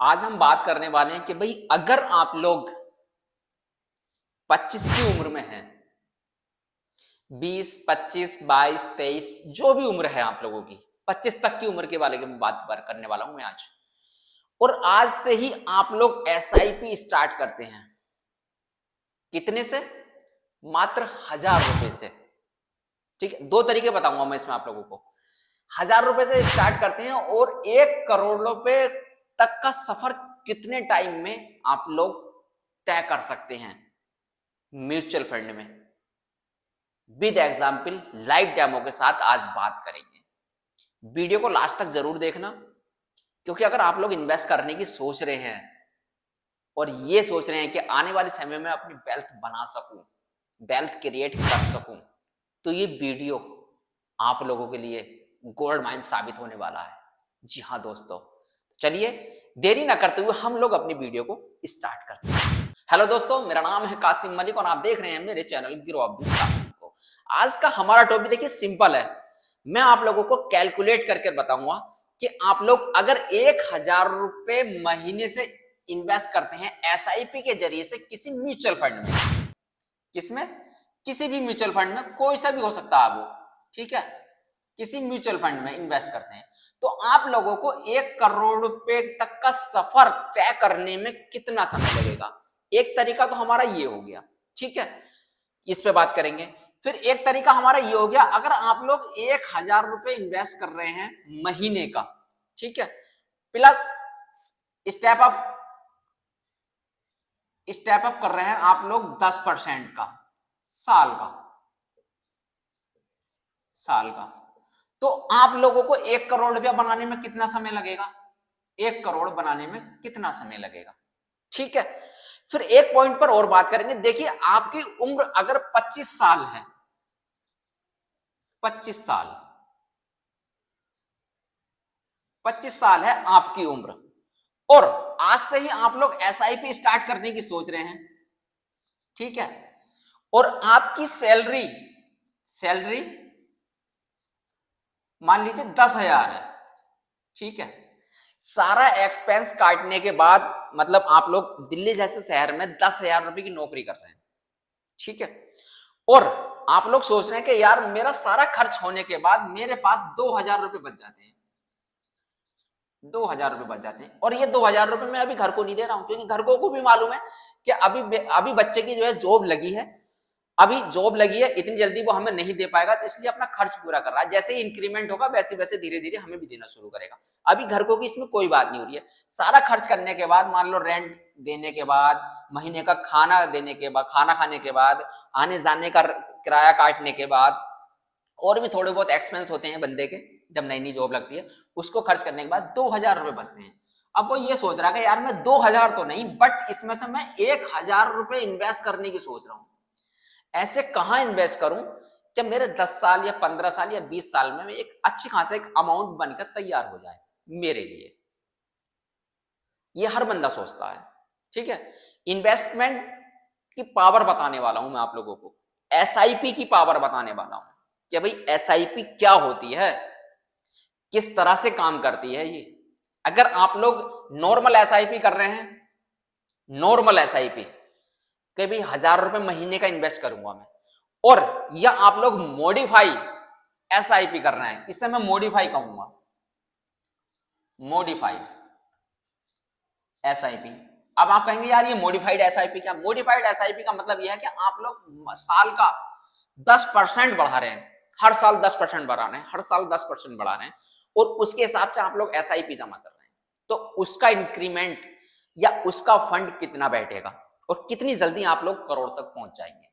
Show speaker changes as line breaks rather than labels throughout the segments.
आज हम बात करने वाले हैं कि भाई अगर आप लोग 25 की उम्र में हैं, 20, 25, 22, 23 जो भी उम्र है आप लोगों की, 25 तक की उम्र के बारे में बात करने वाला हूं मैं आज। और आज से ही आप लोग एसआईपी स्टार्ट करते हैं। कितने से? मात्र 1000 रुपए से। ठीक है, दो तरीके बताऊंगा मैं इसमें आप लोगों को। 1000 रुपए से स्टार्ट करते हैं और 1 करोड़ रुपए तक का सफर कितने टाइम में आप लोग तय कर सकते हैं म्यूचुअल फंड में, विद एग्जाम्पल लाइव डेमो के साथ आज बात करेंगे। वीडियो को लास्ट तक जरूर देखना, क्योंकि अगर आप लोग इन्वेस्ट करने की सोच रहे हैं और ये सोच रहे हैं कि आने वाले समय में अपनी वेल्थ बना सकूं, वेल्थ क्रिएट कर सकूं, तो ये वीडियो आप लोगों के लिए गोल्ड माइन साबित होने वाला है। जी हाँ दोस्तों, चलिए देरी ना करते हुए हम लोग अपनी वीडियो को स्टार्ट करते हैं। हेलो दोस्तों, मेरा नाम है कासिम मलिक और आप देख रहे हैं मेरे channel grow up with Kasim को। आज का हमारा टॉपिक देखिए सिंपल है। मैं आप लोगों को कैलकुलेट करके बताऊंगा कि आप लोग अगर 1000 रुपए महीने से इन्वेस्ट करते हैं एसआईपी के जरिए से किसी म्यूचुअल फंड में, किसमें? किसी भी म्यूचुअल फंड में, कोई सा भी हो सकता है वो, ठीक है, किसी म्यूचुअल फंड में इन्वेस्ट करते हैं, तो आप लोगों को 1 करोड़ रुपए तक का सफर तय करने में कितना समय लगेगा। एक तरीका तो हमारा ये हो गया, ठीक है, इस पे बात करेंगे। फिर एक तरीका हमारा ये हो गया, अगर आप लोग 1000 रुपए इन्वेस्ट कर रहे हैं महीने का, ठीक है, प्लस स्टेप अप कर रहे हैं आप लोग 10% का साल का, तो आप लोगों को 1 करोड़ रुपया बनाने में कितना समय लगेगा? 1 करोड़ बनाने में कितना समय लगेगा? ठीक है। फिर एक पॉइंट पर और बात करेंगे। देखिए, आपकी उम्र अगर 25 साल है, 25 साल 25 साल है आपकी उम्र, और आज से ही आप लोग एसआईपी स्टार्ट करने की सोच रहे हैं, ठीक है, और आपकी सैलरी मान लीजिए 10,000 है, ठीक है, सारा एक्सपेंस काटने के बाद, मतलब आप लोग दिल्ली जैसे शहर में 10,000 रुपए की नौकरी कर रहे हैं, ठीक है, और आप लोग सोच रहे हैं कि यार मेरा सारा खर्च होने के बाद मेरे पास 2,000 रुपए बच जाते हैं, 2,000 रुपए बच जाते हैं, और ये 2,000 रुपए मैं अभी घर को नहीं दे रहा हूं, क्योंकि घर को भी मालूम है कि अभी बच्चे की जो है जॉब लगी है, इतनी जल्दी वो हमें नहीं दे पाएगा, तो इसलिए अपना खर्च पूरा कर रहा है। जैसे ही इंक्रीमेंट होगा वैसे वैसे धीरे धीरे हमें भी देना शुरू करेगा। अभी घर को की इसमें कोई बात नहीं हो रही है। सारा खर्च करने के बाद, मान लो रेंट देने के बाद, महीने का खाना देने के बाद, खाना खाने के बाद, आने जाने का किराया काटने के बाद, और भी थोड़े बहुत एक्सपेंस होते हैं बंदे के जब नई नई जॉब लगती है, उसको खर्च करने के बाद 2,000 रुपए बचते हैं। अब वो ये सोच रहा है कि यार मैं 2,000 तो नहीं, बट इसमें से मैं 1,000 रुपए इन्वेस्ट करने की सोच रहा हूं। ऐसे कहां इन्वेस्ट करूं जब मेरे 10 साल या 15 साल या 20 साल में एक अच्छी खासा एक अमाउंट बनकर तैयार हो जाए मेरे लिए। ये हर बंदा सोचता है, ठीक है। इन्वेस्टमेंट की पावर बताने वाला हूं मैं आप लोगों को, एसआईपी की पावर बताने वाला हूं कि भाई एसआईपी क्या होती है, किस तरह से काम करती है ये। अगर आप लोग नॉर्मल एसआईपी कर रहे हैं, नॉर्मल एसआईपी कि भाई 1,000 रुपए महीने का इन्वेस्ट करूंगा मैं, और या आप लोग मॉडिफाई एसआईपी कर रहे हैं, इससे मैं मॉडिफाई कहूंगा, मॉडिफाइड एसआईपी। अब आप कहेंगे यार ये मॉडिफाइड एसआईपी क्या? मॉडिफाइड एसआईपी का मतलब यह है कि आप लोग साल का 10% बढ़ा रहे हैं, हर साल 10% बढ़ा रहे हैं, हर साल 10% बढ़ा रहे हैं, और उसके हिसाब से आप लोग एसआईपी जमा कर रहे हैं, तो उसका इंक्रीमेंट या उसका फंड कितना बैठेगा और कितनी जल्दी आप लोग करोड़ तक पहुंच जाएंगे,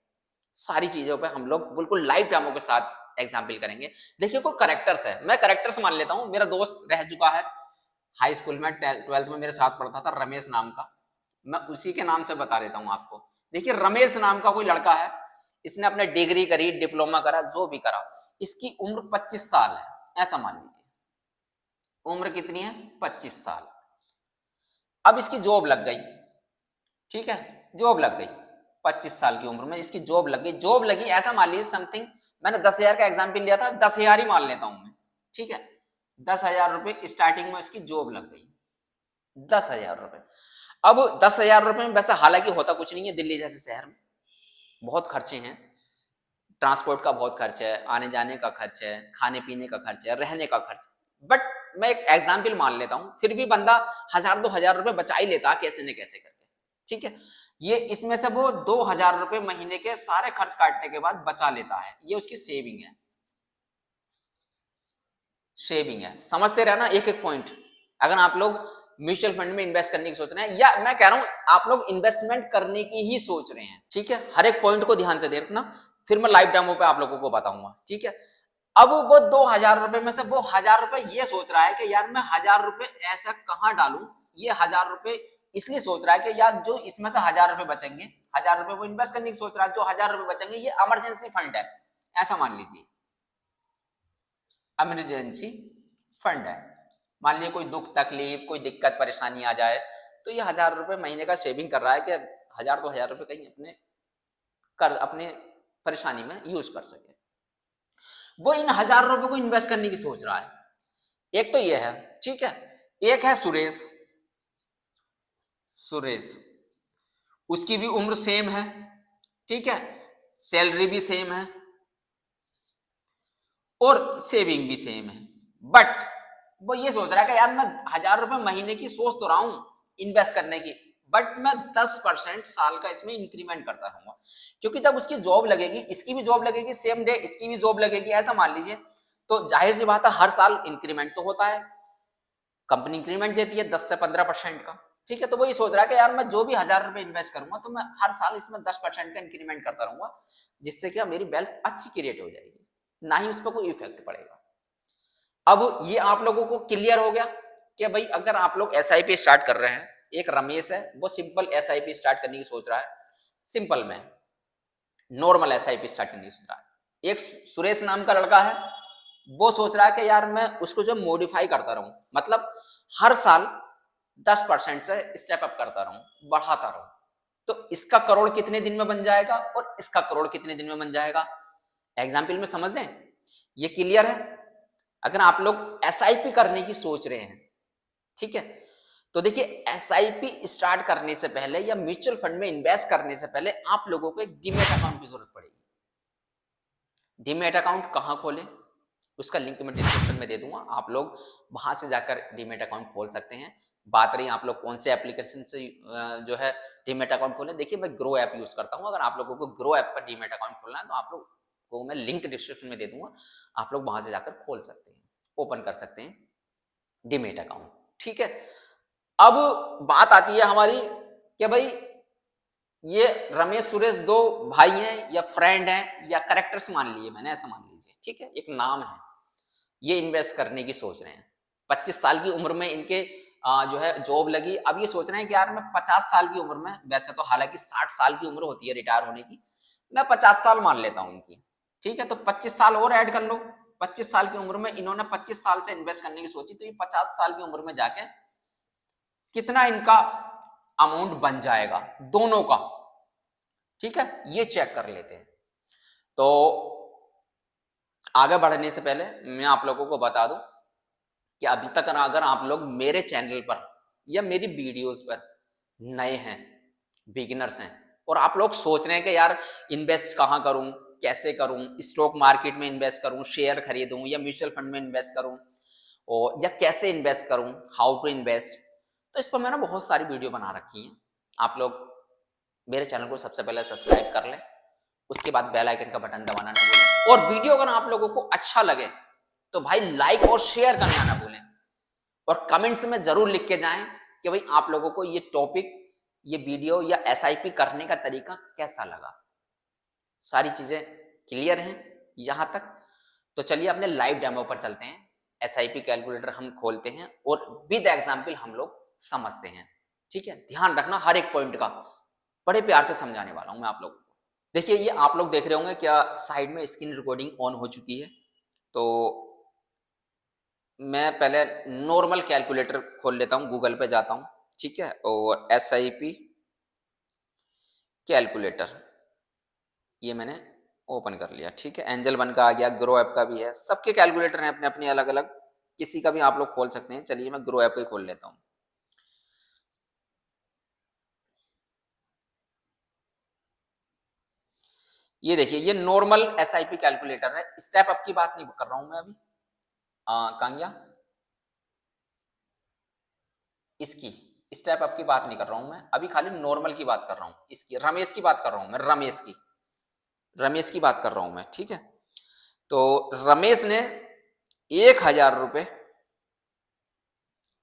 सारी चीजों पे हम लोग बिल्कुल लाइव डेमो के साथ एग्जाम्पल करेंगे। देखिए, कोई करेक्टर्स है, मैं करेक्टर्स मान लेता हूं। मेरा दोस्त रह चुका है हाई स्कूल में, 12th में मेरे साथ पढ़ता था, रमेश नाम का, मैं उसी के नाम से बता देता हूं आपको। देखिए, रमेश नाम का कोई लड़का है, इसने अपने डिग्री करी, डिप्लोमा करा, जो भी करा, इसकी उम्र 25 साल है, ऐसा मान लीजिए। उम्र कितनी है? 25 साल। अब इसकी जॉब लग गई, ठीक है, जॉब लग गई, 25 साल की उम्र में इसकी जॉब लग गई। जॉब लगी ऐसा मान लीजिए समथिंग, मैंने 10,000 का एग्जाम्पल लिया था, 10,000 ही मान लेता हूं मैं, ठीक है, 10,000 रुपए स्टार्टिंग में इसकी जॉब लग गई। 10,000 रुपए। अब 10,000 रुपए में वैसे हालांकि होता कुछ नहीं है, दिल्ली जैसे शहर में बहुत खर्चे हैं, ट्रांसपोर्ट का बहुत खर्च है, आने जाने का खर्च है, खाने पीने का खर्च है, रहने का खर्च। बट मैं एक एग्जाम्पल मान लेता हूं, फिर भी बंदा 1,000-2,000 रुपए बचा ही लेता कैसे न कैसे करके, ठीक है। ये इसमें से वो 2,000 रुपए महीने के सारे खर्च काटने के बाद बचा लेता है, ये उसकी सेविंग है, सेविंग है। समझते रहना एक एक पॉइंट। अगर आप लोग म्यूचुअल फंड में इन्वेस्ट करने की सोच रहे हैं, या मैं कह रहा हूं आप लोग इन्वेस्टमेंट करने की ही सोच रहे हैं, ठीक है, हर एक पॉइंट को ध्यान से देखना, फिर मैं लाइव डेमो पे आप लोगों को बताऊंगा, ठीक है। अब वो 2,000 रुपए में से वो 1,000 रुपए ये सोच रहा है कि यार मैं 1,000 रुपए ऐसा कहां डालूं, ये 1,000 रुपए इसलिए सोच रहा है कि यार जो इसमें से 1,000 रुपए बचेंगे, 1,000 रुपए वो इन्वेस्ट करने की सोच रहा है, जो 1,000 रुपए बचेंगे ये इमरजेंसी फंड है, ऐसा मान लीजिए, इमरजेंसी फंड है। मान लीजिए कोई दुख तकलीफ, कोई दिक्कत परेशानी आ जाए, तो ये 1,000 रुपए महीने का सेविंग कर रहा है कि 1,000-2,000 रुपए कहीं अपने परेशानी में यूज कर सके। वो इन 1,000 रुपए को इन्वेस्ट करने की सोच रहा है। एक तो ये है, ठीक है। एक है सुरेश, उसकी भी उम्र सेम है, ठीक है, सैलरी भी सेम है और सेविंग भी सेम है। बट वो ये सोच रहा है कि यार मैं 1,000 रुपए महीने की सोच तो रहा हूं इन्वेस्ट करने की, बट मैं 10% साल का इसमें इंक्रीमेंट करता रहूंगा, क्योंकि जब उसकी जॉब लगेगी, इसकी भी जॉब लगेगी, सेम डे इसकी भी जॉब लगेगी, ऐसा मान लीजिए, तो जाहिर सी बात है हर साल इंक्रीमेंट तो होता है, कंपनी इंक्रीमेंट देती है 10 से 15% का, ठीक है। तो वो ये सोच रहा है कि यार मैं जो भी 1,000 रुपए इन्वेस्ट करूंगा तो मैं हर साल इसमें 10% का इंक्रीमेंट करता रहूंगा, जिससे क्या मेरी वेल्थ अच्छी क्रिएट हो जाएगी, ना ही उस पर कोई इफेक्ट पड़ेगा। अब ये आप लोगों को क्लियर हो गया कि भाई अगर आप लोग एसआईपी स्टार्ट कर रहे हैं, एक रमेश है वो सिंपल एसआईपी स्टार्ट करने की सोच रहा है, सिंपल में नॉर्मल एसआईपी स्टार्ट करने की सोच रहा है। एक सुरेश नाम का लड़का है, वो सोच रहा है कि यार मैं उसको जो मॉडिफाई करता रहूं, मतलब हर साल 10% से स्टेप अप करता रहूं, बढ़ाता रहूं, तो इसका करोड़ कितने दिन में बन जाएगा और इसका करोड़ कितने दिन में बन जाएगा, एग्जाम्पल में समझें, ये क्लियर है। अगर आप लोग एसआईपी करने की सोच रहे हैं, ठीक है, तो देखिए एसआईपी स्टार्ट करने से पहले या म्यूचुअल फंड में इन्वेस्ट करने से पहले आप लोगों को एक डीमैट अकाउंट की जरूरत पड़ेगी। डीमैट अकाउंट कहां खोलें, उसका लिंक मैं डिस्क्रिप्शन में दे दूंगा, आप लोग वहां से जाकर डीमैट अकाउंट खोल सकते हैं। बात रही आप लोग कौन से एप्लीकेशन से जो है डीमैट अकाउंट खोलें, देखिए मैं ग्रो ऐप यूज करता हूं, अगर आप लोगों को ग्रो ऐप पर डीमैट अकाउंट खोलना है तो आप लोग को मैं लिंक डिस्क्रिप्शन में दे दूंगा, आप लोग वहां से जाकर खोल सकते हैं, ओपन कर सकते हैं डीमैट अकाउंट, ठीक है। अब बात आती है हमारी कि भाई ये रमेश सुरेश दो भाई हैं या फ्रेंड हैं या करेक्टर्स मान लिए मैंने, ऐसा मान लीजिए, ठीक है, एक नाम है, ये इन्वेस्ट करने की सोच रहे हैं। 25 साल की उम्र में इनके जो है जॉब लगी, अब ये सोच रहे हैं कि यार मैं 50 साल की उम्र में, वैसे तो हालांकि 60 साल की उम्र होती है रिटायर होने की, मैं 50 साल मान लेता हूं इनकी, ठीक है, तो 25 साल और ऐड कर लो। 25 साल की उम्र में इन्होंने 25 साल से इन्वेस्ट करने की सोची, तो ये 50 साल की उम्र में जाके कितना इनका अमाउंट बन जाएगा दोनों का, ठीक है, ये चेक कर लेते हैं। तो आगे बढ़ने से पहले मैं आप लोगों को बता दूं कि अभी तक अगर आप लोग मेरे चैनल पर या मेरी वीडियोस पर नए हैं, बिगिनर्स हैं, और आप लोग सोच रहे हैं कि यार इन्वेस्ट कहां करूं, कैसे करूं, स्टॉक मार्केट में इन्वेस्ट करूं, शेयर खरीदूं या म्यूचुअल फंड में इन्वेस्ट करूं, और या कैसे इन्वेस्ट करूं, हाउ टू इन्वेस्ट, तो इस पर मैंने बहुत सारी वीडियो बना रखी है। आप लोग मेरे चैनल को सबसे पहले सब्सक्राइब कर लें, उसके बाद बेल आइकन का बटन दबाना ना भूलें, और वीडियो अगर आप लोगों को अच्छा लगे तो भाई लाइक और शेयर करना ना भूलें, और कमेंट्स में जरूर लिख के जाएं कि भाई आप लोगों को ये टॉपिक, ये वीडियो या एसआईपी करने का तरीका कैसा लगा। सारी चीजें क्लियर हैं यहां तक, तो चलिए अपने लाइव डेमो पर चलते हैं। एसआईपी कैलकुलेटर हम खोलते हैं और विद एग्जाम्पल हम लोग समझते हैं, ठीक है। ध्यान रखना हर एक पॉइंट का, बड़े प्यार से समझाने वाला हूं मैं आप लोगों को। देखिए ये आप लोग देख रहे होंगे क्या साइड में स्क्रीन रिकॉर्डिंग ऑन हो चुकी है, तो मैं पहले नॉर्मल कैलकुलेटर खोल लेता हूं, गूगल पे जाता हूं, ठीक है, और एसआईपी कैलकुलेटर ये मैंने ओपन कर लिया, ठीक है। एंजल वन का आ गया, ग्रो ऐप का भी है, सबके कैलकुलेटर हैं अपने अपने अलग अलग, किसी का भी आप लोग खोल सकते हैं। चलिए मैं ग्रो ऐप को ही खोल लेता हूँ। ये देखिए, ये नॉर्मल एसआईपी कैलकुलेटर है, स्टेप अप की बात नहीं कर रहा हूं मैं अभी। कहां गया, इसकी स्टेप अप की बात नहीं कर रहा हूं मैं अभी, खाली नॉर्मल की बात कर रहा हूं, इसकी रमेश की बात कर रहा हूं मैं, रमेश की बात कर रहा हूं मैं, ठीक है। तो रमेश ने 1,000 रुपए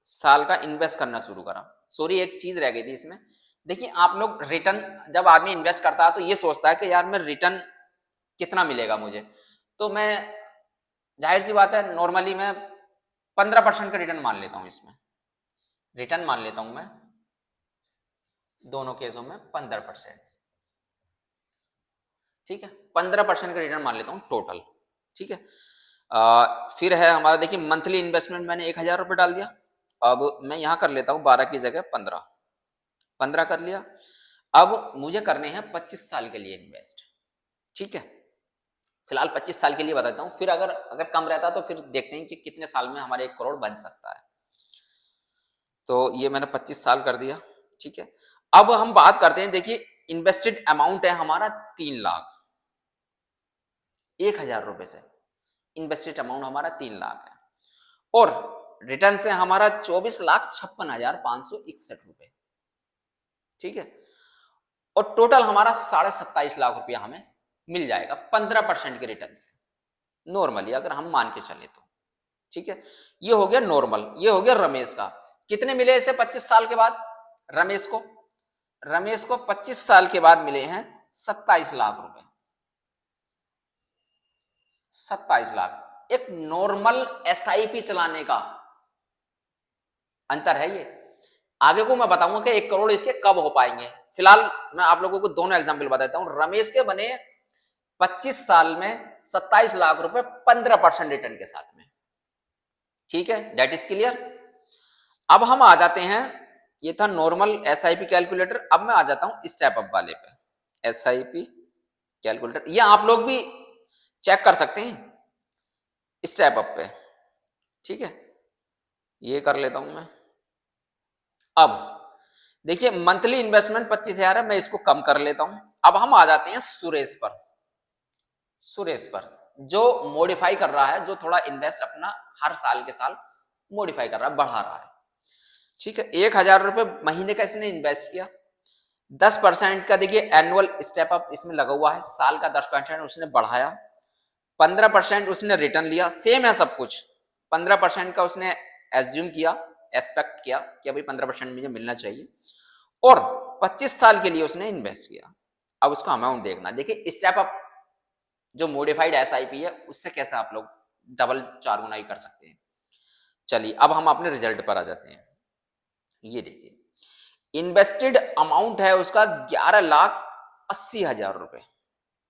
साल का इन्वेस्ट करना शुरू करा। सॉरी, एक चीज रह गई थी इसमें। देखिए, आप लोग रिटर्न, जब आदमी इन्वेस्ट करता है तो ये सोचता है कि यार मैं रिटर्न कितना मिलेगा मुझे, तो मैं, जाहिर सी बात है, नॉर्मली मैं 15% का रिटर्न मान लेता हूं इसमें, रिटर्न मान लेता हूं मैं दोनों केसों में 15%, ठीक है, 15% का रिटर्न मान लेता हूं टोटल, ठीक है। फिर है हमारा, देखिए, मंथली इन्वेस्टमेंट मैंने 1,000 रुपए डाल दिया। अब मैं यहां कर लेता हूं 12 की जगह 15 कर लिया। अब मुझे करने हैं 25 साल के लिए इन्वेस्ट, ठीक है। फिलहाल 25 साल के लिए बताता हूं, फिर अगर कम रहता तो फिर देखते हैं कि कितने साल में हमारे 1 करोड़ बन सकता है। तो ये मैंने 25 साल कर दिया, ठीक है। अब हम बात करते हैं, देखिए, इन्वेस्टेड अमाउंट है हमारा 3 लाख, 1,000 रुपए से इन्वेस्टेड अमाउंट हमारा 3 लाख है, और रिटर्न से हमारा 24,56,561 रुपए, ठीक है। और टोटल हमारा 27.5 लाख रुपया हमें मिल जाएगा 15% के रिटर्न से, नॉर्मली अगर हम मान के चले तो, ठीक है। ये हो गया नॉर्मल, ये हो गया रमेश का। कितने मिले इसे 25 साल के बाद रमेश को? रमेश को 25 साल के बाद मिले हैं 27 लाख रुपए, 27 लाख। एक नॉर्मल एसआईपी चलाने का अंतर है ये। आगे को मैं बताऊंगा कि 1 करोड़ इसके कब हो पाएंगे। फिलहाल मैं आप लोगों को दोनों एग्जाम्पल बताता हूं। रमेश के बने 25 साल में 27 लाख रुपए 15% रिटर्न के साथ में, ठीक है, डेट इज क्लियर। अब हम आ जाते हैं, ये था नॉर्मल एसआईपी कैलकुलेटर। अब मैं आ जाता हूं स्टेप अप वाले पे, एसआईपी कैलकुलेटर। ये आप लोग भी चेक कर सकते हैं स्टेप अप पे, ठीक है। ये कर लेता हूं मैं। अब देखिए, मंथली इन्वेस्टमेंट 25,000 है, मैं इसको कम कर लेता हूं। अब हम आ जाते हैं सुरेश पर, जो मॉडिफाई कर रहा है, जो थोड़ा इन्वेस्ट अपना हर साल के साल मॉडिफाई कर रहा है, बढ़ा रहा है, ठीक है। 1,000 रुपए महीने का इसने इन्वेस्ट किया, 10% का देखिए एनुअल स्टेप अप इसमें लगा हुआ है, साल का 10% उसने बढ़ाया, 15% उसने रिटर्न लिया, सेम है सब कुछ। 15% का उसने एज्यूम किया, एक्सपेक्ट किया कि अभी 15% मुझे मिलना चाहिए, और 25 साल के लिए उसने इन्वेस्ट किया। अब उसका अमाउंट देखना, देखिए स्टेप अप जो मॉडिफाइड एसआईपी है उससे कैसे आप लोग डबल 4 गुना ही कर सकते हैं। चलिए, अब हम अपने रिजल्ट पर आ जाते हैं। ये देखिए, इन्वेस्टेड अमाउंट है उसका 11,80,000 रुपए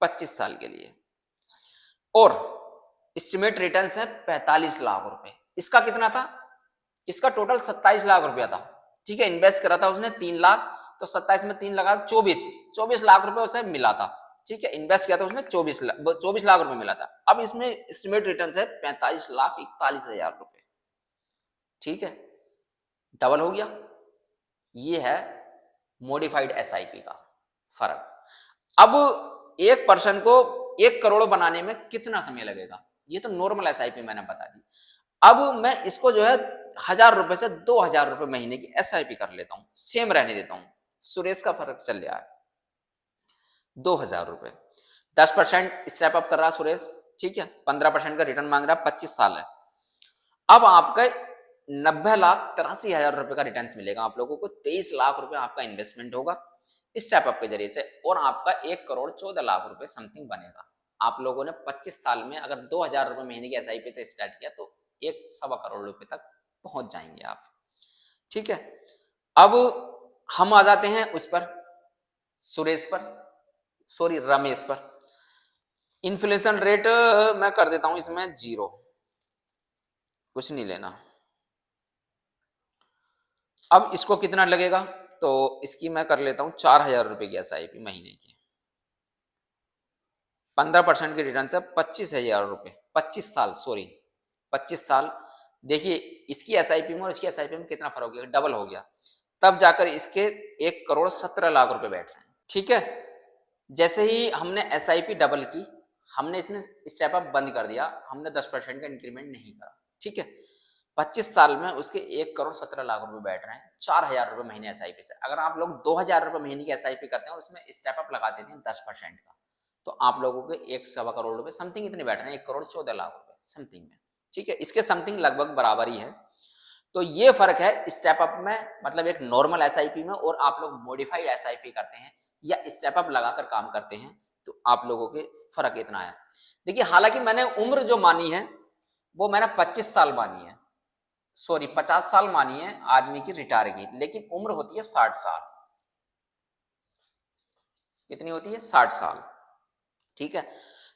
25 साल के लिए, और एस्टिमेट रिटर्न है 45 लाख रुपए। इसका कितना था? इसका टोटल 27 लाख रुपया था, ठीक है। इन्वेस्ट करा था उसने 3 लाख, तो 27 में 3 लगा 24 लाख रुपए उसे मिला था, ठीक है। इन्वेस्ट किया था उसने 24 लाख रुपए मिला था। अब इसमें एस्टिमेट रिटर्न है 45,41,000 रुपए, ठीक है, डबल हो गया। ये है मॉडिफाइड एसआईपी का फर्क। अब एक पर्सन को 1 करोड़ बनाने में कितना समय लगेगा, ये तो नॉर्मल एसआईपी मैंने बता दी। अब मैं इसको जो है 1,000 रुपए से 2,000 रुपए महीने की एसआईपी कर लेता हूं, सेम रहने देता हूं। सुरेश का फर्क चल रहा है 2,000 रुपए, 10% स्टेप अप कर रहा सुरेश, ठीक है, 15% का रिटर्न मांग रहा है, 25 साल है। अब आपका 90,83,000 रुपए का रिटर्न मिलेगा आप लोगों को, 23 लाख रुपए आपका इन्वेस्टमेंट होगा स्टेप अप के जरिए से, और आपका 1 करोड़ 14 लाख रुपए समथिंग बनेगा। आप लोगों ने 25 साल में अगर 2,000 रुपए महीने की एसआईपी से स्टार्ट किया तो 1.25 करोड़ रुपए तक पहुंच जाएंगे आप, ठीक है। अब हम आ जाते हैं उस पर, रमेश पर। इन्फ्लेशन रेट मैं कर देता हूं इसमें 0, कुछ नहीं लेना। अब इसको कितना लगेगा, तो इसकी मैं कर लेता हूं 4,000 रुपए की एसआईपी महीने की, 15% की रिटर्न से 25,000 रुपए, 25 साल। देखिए, इसकी एसआईपी में और इसकी एसआईपी में कितना फर्क हो गया, डबल हो गया। तब जाकर इसके 1 करोड़ 17 लाख रुपए बैठ रहे हैं, ठीक है। जैसे ही हमने SIP डबल की, हमने इसमें स्टेप अप बंद कर दिया, हमने 10% का इंक्रीमेंट नहीं करा, ठीक है। 25 साल में उसके 1,17,00,000 रुपए बैठ रहे हैं, 4,000 रुपए महीने SIP से। अगर आप लोग 2,000 रुपए महीने की SIP करते हैं और उसमें स्टेप अप लगा देते हैं 10% का, तो आप लोगों के 1.25 करोड़ रुपए समथिंग इतने बैठ रहे हैं, 1,14,00,000 रुपए समथिंग में, ठीक है। इसके समथिंग लगभग बराबर ही है। तो ये फर्क है स्टेप अप में, मतलब एक नॉर्मल SIP में, और आप लोग मॉडिफाइड SIP करते हैं या स्टेप अप लगाकर काम करते हैं, तो आप लोगों के फर्क इतना है। देखिए, हालांकि मैंने उम्र जो मानी है वो मैंने 25 साल मानी है, सॉरी 50 साल मानी है आदमी की रिटायर की, लेकिन उम्र होती है 60 साल। कितनी होती है? 60 साल, ठीक है।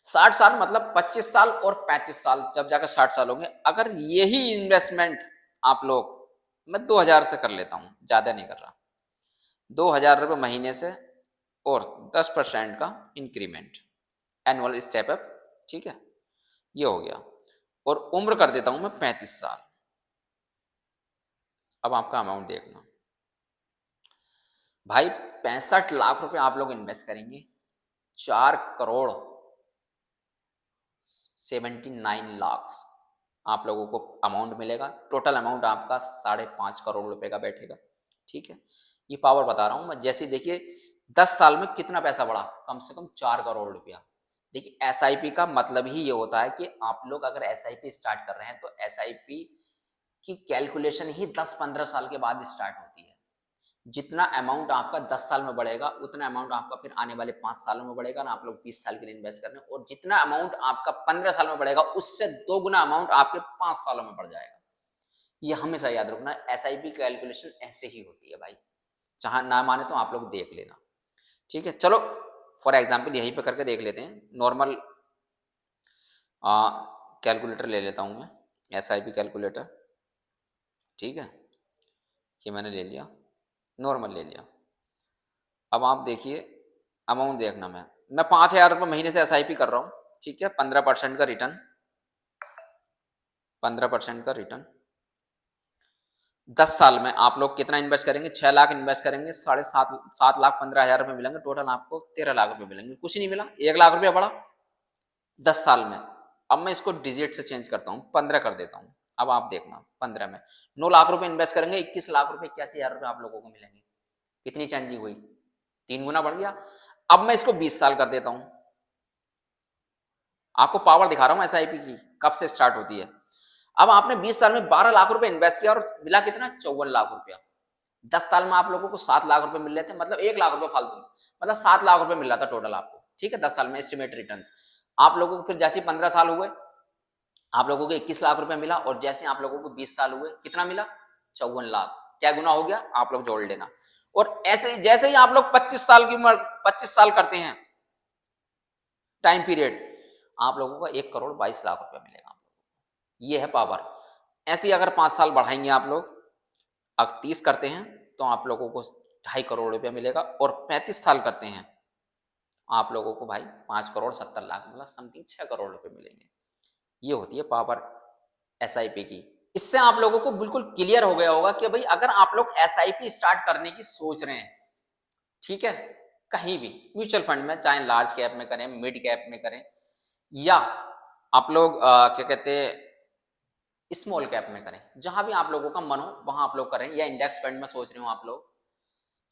60 साल मतलब 25 साल और 35 साल, जब जाकर 60 साल होंगे। अगर यही इन्वेस्टमेंट आप लोग, मैं 2,000 से कर लेता हूं, ज्यादा नहीं कर रहा, 2,000 रुपए महीने से और 10% का इंक्रीमेंट, एनुअल स्टेप अप, ठीक है, ये हो गया। और उम्र कर देता हूं मैं 35 साल। अब आपका अमाउंट देखना भाई, 65 लाख रुपए आप लोग इन्वेस्ट करेंगे, 4,79,00,000 आप लोगों को अमाउंट मिलेगा। टोटल अमाउंट आपका 5.5 करोड़ रुपए का बैठेगा, ठीक है। ये पावर बता रहा हूं मैं। जैसे देखिए 10 साल में कितना पैसा बढ़ा, कम से कम 4 करोड़ रुपया। देखिए SIP का मतलब ही ये होता है कि आप लोग अगर SIP स्टार्ट कर रहे हैं तो SIP की कैलकुलेशन ही 10-15 साल के बाद स्टार्ट होती है। जितना अमाउंट आपका 10 साल में बढ़ेगा, उतना अमाउंट आपका फिर आने वाले 5 सालों में बढ़ेगा ना। आप लोग 20 साल के लिए इन्वेस्ट कर रहे हैं, और जितना अमाउंट आपका 15 साल में बढ़ेगा, उससे 2 गुना अमाउंट आपके 5 सालों में बढ़ जाएगा। ये हमेशा याद रखना, SIP कैलकुलेशन ऐसे ही होती है भाई। जहां ना माने तो आप लोग देख लेना, ठीक है। चलो फॉर एग्जाम्पल यहीं पे करके देख लेते हैं। नॉर्मल कैलकुलेटर ले लेता हूं मैं, SIP कैलकुलेटर, ठीक है। ये मैंने ले लिया, नॉर्मल ले लिया। अब आप देखिए अमाउंट देखना, मैं 5,000 रुपये महीने से SIP कर रहा हूँ, ठीक है। 15% का रिटर्न, 15% का रिटर्न। 10 साल में आप लोग कितना इन्वेस्ट करेंगे? 6 लाख इन्वेस्ट करेंगे, 7,15,000 रुपये मिलेंगे। टोटल आपको 13 लाख रुपये मिलेंगे। कुछ नहीं मिला, 1 लाख रुपया बढ़ा 10 साल में। अब मैं इसको डिजिट से चेंज करता हूँ, 15 कर देता हूँ। अब आप देखना 15 में 9 लाख रुपए इन्वेस्ट करेंगे, 21 लाख रुपए 81,000 रुपये आप लोगों को मिलेंगे। कितनी चेंजिंग हुई? 3 गुना बढ़ गया। अब मैं इसको 20 साल कर देता हूं। आपको पावर दिखा रहा हूं SIP की कब से स्टार्ट होती है। अब आपने 20 साल में 12 लाख रुपए इन्वेस्ट किया और मिला कितना? 54 लाख रुपया। 10 साल में आप लोगों को 7 लाख रुपए मिल रहे थे, मतलब 1 लाख रुपए फालतू, मतलब 7 लाख रुपए मिल रहा था टोटल आपको, ठीक है। 10 साल में एस्टिमेट रिटर्न। आप लोगों को फिर जैसे 15 साल हुए, आप लोगों को 21 लाख रुपए मिला, और जैसे आप लोगों को 20 साल हुए, कितना मिला? 54 लाख। क्या गुना हो गया? आप लोग जोड़ लेना। और ऐसे जैसे ही आप लोग 25 साल की उम्र, 25 साल करते हैं टाइम पीरियड, आप लोगों को 1,22,00,000 रुपया मिलेगा। ये है पावर। ऐसे ही अगर 5 साल बढ़ाएंगे आप लोग, अब 30 करते हैं तो आप लोगों को 2.5 करोड़ रुपया मिलेगा, और 35 साल करते हैं आप लोगों को भाई 5,70,00,000 मतलब समथिंग 6 करोड़ रुपए मिलेंगे। ये होती है पावर SIP की। इससे आप लोगों को बिल्कुल क्लियर हो गया होगा कि भाई अगर आप लोग SIP स्टार्ट करने की सोच रहे हैं, ठीक है, कहीं भी म्यूचुअल फंड में, चाहे लार्ज कैप में करें, मिड कैप में करें, या आप लोग क्या कहते हैं स्मॉल कैप में करें, जहां भी आप लोगों का मन हो वहां आप लोग करें, या इंडेक्स फंड में सोच रहे हो आप लोग,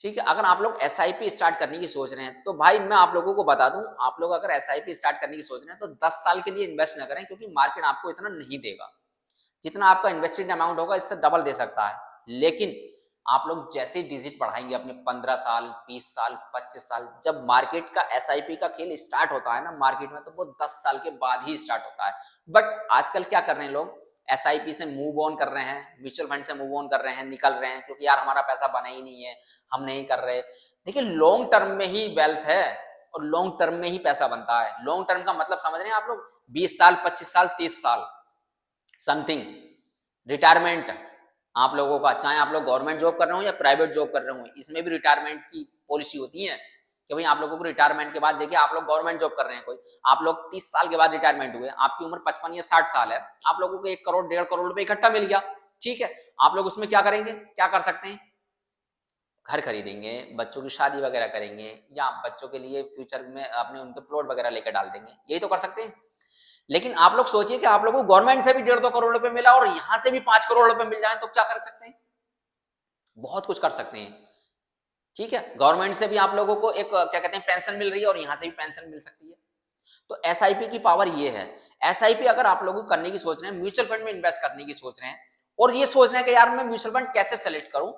ठीक है। अगर आप लोग SIP स्टार्ट करने की सोच रहे हैं तो भाई मैं आप लोगों को बता दूं, आप लोग अगर SIP स्टार्ट करने की सोच रहे हैं तो 10 साल के लिए इन्वेस्ट ना करें, क्योंकि मार्केट आपको इतना नहीं देगा। जितना आपका इन्वेस्टेड अमाउंट होगा इससे डबल दे सकता है, लेकिन आप लोग जैसे ही डिजिट बढ़ाएंगे अपने 15 साल, 20 साल, 25 साल, जब मार्केट का SIP का खेल स्टार्ट होता है ना मार्केट में, तो वो 10 साल के बाद ही स्टार्ट होता है। बट आजकल क्या कर रहे हैं लोग? SIP से मूव ऑन कर रहे हैं, म्यूचुअल फंड से मूव ऑन कर रहे हैं, निकल रहे हैं, क्योंकि यार हमारा पैसा बना ही नहीं है, हम नहीं कर रहे। देखिए लॉन्ग टर्म में ही वेल्थ है, और लॉन्ग टर्म में ही पैसा बनता है। लॉन्ग टर्म का मतलब समझ रहे हैं आप लोग? 20 साल, 25 साल, 30 साल समथिंग। रिटायरमेंट आप लोगों का, चाहे आप लोग गवर्नमेंट जॉब कर रहे हो या प्राइवेट जॉब कर रहे हो, इसमें भी रिटायरमेंट की पॉलिसी होती है कि भाई आप लोगों को रिटायरमेंट के बाद, देखिए आप लोग गवर्नमेंट जॉब कर रहे हैं, कोई आप लोग 30 साल के बाद रिटायरमेंट हुए, आपकी उम्र 55 या 60 साल है, आप लोगों को 1 करोड़ 1.5 करोड़ रुपए इकट्ठा मिल गया, ठीक है। आप लोग उसमें क्या करेंगे? क्या कर सकते हैं? घर खरीदेंगे, बच्चों की शादी वगैरह करेंगे, या बच्चों के लिए फ्यूचर में अपने उनके प्लॉट वगैरह लेकर डाल देंगे, यही तो कर सकते हैं। लेकिन आप लोग सोचिए कि आप लोगों को गवर्नमेंट से भी 1.5-2 करोड़ रुपए मिला और यहां से भी 5 करोड़ रुपए मिल जाए तो क्या कर सकते हैं? बहुत कुछ कर सकते हैं। ठीक है, गवर्नमेंट से भी आप लोगों को एक क्या कहते हैं पेंशन मिल रही है और यहां से भी पेंशन मिल सकती है। तो एसआईपी की पावर ये है। एसआईपी अगर आप लोग करने की सोच रहे हैं, म्यूचुअल फंड में इन्वेस्ट करने की सोच रहे हैं, और ये सोच रहे हैं कि यार मैं म्यूचुअल फंड कैसे सेलेक्ट करूं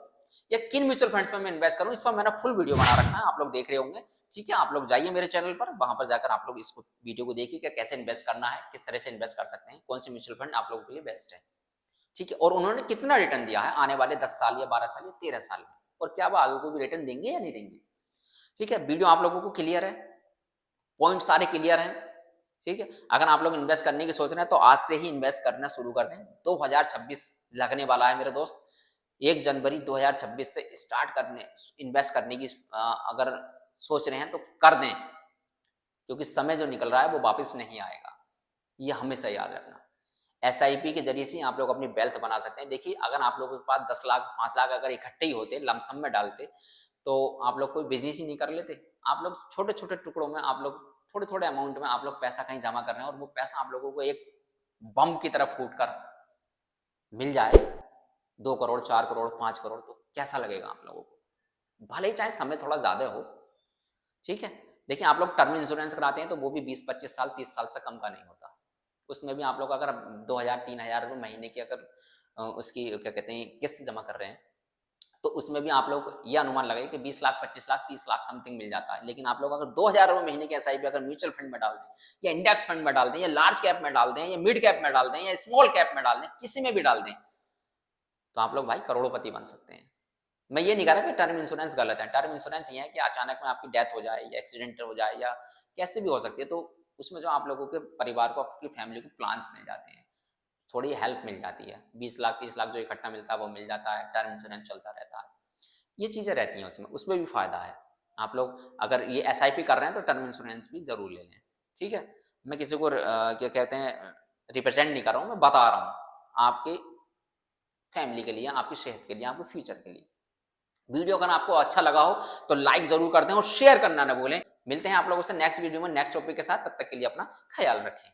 या किन म्यूचुअल फंड्स में मैं इन्वेस्ट करूं, इस पर मैंने फुल वीडियो बना रखा है, आप लोग देख रहे होंगे। ठीक है, आप लोग जाइए मेरे चैनल पर, वहां पर जाकर आप लोग इस वीडियो को देखिए कि कैसे इन्वेस्ट करना है, किस तरह से इन्वेस्ट कर सकते हैं, कौन सी म्यूचुअल फंड आप लोगों के लिए बेस्ट है। ठीक है, और उन्होंने कितना रिटर्न दिया है आने वाले 10 साल या 12 साल या 13 साल में, और क्या वो आगे को भी रिटर्न देंगे या नहीं देंगे। ठीक है, वीडियो आप लोगों को क्लियर है, पॉइंट सारे क्लियर हैं। ठीक है, अगर आप लोग इन्वेस्ट करने की सोच रहे हैं तो आज से ही इन्वेस्ट करना शुरू कर दें। 2026 लगने वाला है मेरे दोस्त, 1 जनवरी 2026 से स्टार्ट करने इन्वेस्ट करने की अगर सोच रहे हैं तो कर दें, क्योंकि समय जो निकल रहा है वो वापस नहीं आएगा, ये हमेशा याद रखना। एसआईपी के जरिए से आप लोग अपनी वेल्थ बना सकते हैं। देखिए, अगर आप लोगों के पास 10 लाख 5 लाख अगर इकट्ठे ही होते, लमसम में डालते, तो आप लोग कोई बिजनेस ही नहीं कर लेते। आप लोग छोटे छोटे टुकड़ों में, आप लोग थोड़े थोड़े अमाउंट में आप लोग पैसा कहीं जमा कर रहे हैं, और वो पैसा आप लोगों को एक बम की तरफ फूट कर मिल जाए 2 करोड़ 4 करोड़ 5 करोड़, तो कैसा लगेगा आप लोगों को? भले ही चाहे समय थोड़ा ज्यादा हो। ठीक है, देखिए आप लोग टर्म इंश्योरेंस कराते हैं तो वो भी 20-25 साल 30 साल से कम का नहीं होता। उसमें भी आप लोग अगर 2,000-3,000 रुपये महीने की अगर उसकी क्या कहते हैं किस्त जमा कर रहे हैं, तो उसमें भी आप लोग ये अनुमान लगाइए कि 20 लाख 25 लाख 30 लाख समथिंग मिल जाता है। लेकिन आप लोग अगर 2,000 रुपये महीने की एसआईपी अगर म्यूचुअल फंड में डाल दें, या इंडेक्स फंड में डाल दें, या लार्ज कैप में डाल दें, या मिड कैप में डाल दें, या स्मॉल कैप में डाल दें, किसी में भी डाल दें, तो आप लोग भाई करोड़पति बन सकते हैं। मैं ये नहीं कह रहा कि टर्म इंश्योरेंस गलत है। टर्म इंश्योरेंस ये है कि अचानक में आपकी डेथ हो जाए या एक्सीडेंट हो जाए या कैसे भी हो सकती है, तो उसमें जो आप लोगों के परिवार को, आपकी फैमिली को प्लान्स मिल जाते हैं, थोड़ी हेल्प मिल जाती है। 20 लाख 30 लाख जो इकट्ठा मिलता है वो मिल जाता है, टर्म इंश्योरेंस चलता रहता है, ये चीज़ें रहती हैं उसमें, उसमें भी फायदा है। आप लोग अगर ये एसआईपी कर रहे हैं तो टर्म इंश्योरेंस भी जरूर ले लें। ठीक है, मैं किसी को क्या कहते हैं रिप्रेजेंट नहीं कर रहा हूँ, मैं बता रहा हूँ आपके फैमिली के लिए, आपकी सेहत के लिए, आपके फ्यूचर के लिए। वीडियो अगर आपको अच्छा लगा हो तो लाइक जरूर कर दें और शेयर करना ना भूलें। मिलते हैं आप लोगों से नेक्स्ट वीडियो में नेक्स्ट टॉपिक के साथ, तब तक के लिए अपना ख्याल रखें।